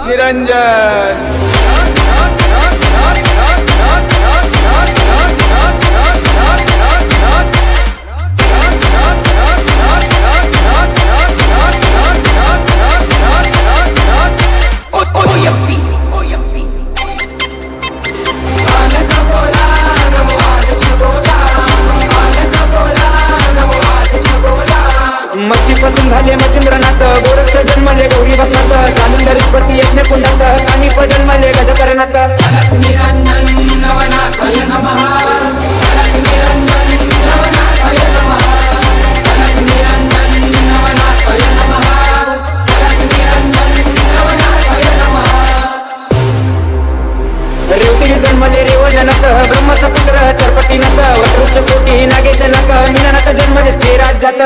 निरंजन। मच्छीपासून झाले मच्छिंद्रनाथ, गोरक्ष जन्मले गौरी बसनाथ, चालून गणपती यज्ञ कुंडात, कानिप जन्मले गजकरनाथ। रेवती जन्मले रेवणनाथ, ब्रह्मचा पुत्र चरपटीनाथ, वटवृक्ष कोटी नागेशनाथ, मीनानाथ जन्मले स्थिराज्यात।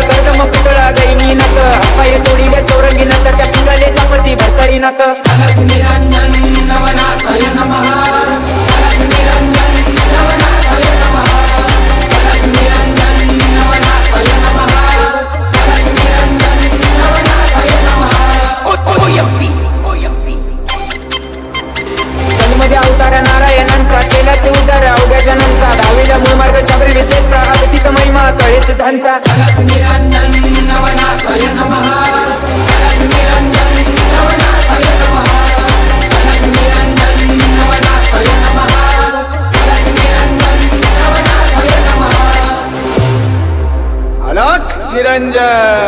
कर्दम पुतळा गैनीनाथ, अपाय तोडीले चौरंगीनाथ, त्या पिंगाले चापती भरतरीनाथ। जन्मदे अवतार नारायणांचा, केलाचे उद्धार अवघ्या जनांचा, दहावीला मूळ मार्ग शबरी विद्येचा, अगतिक महिमा कळे सिद्धांचा। अलख निरंजन।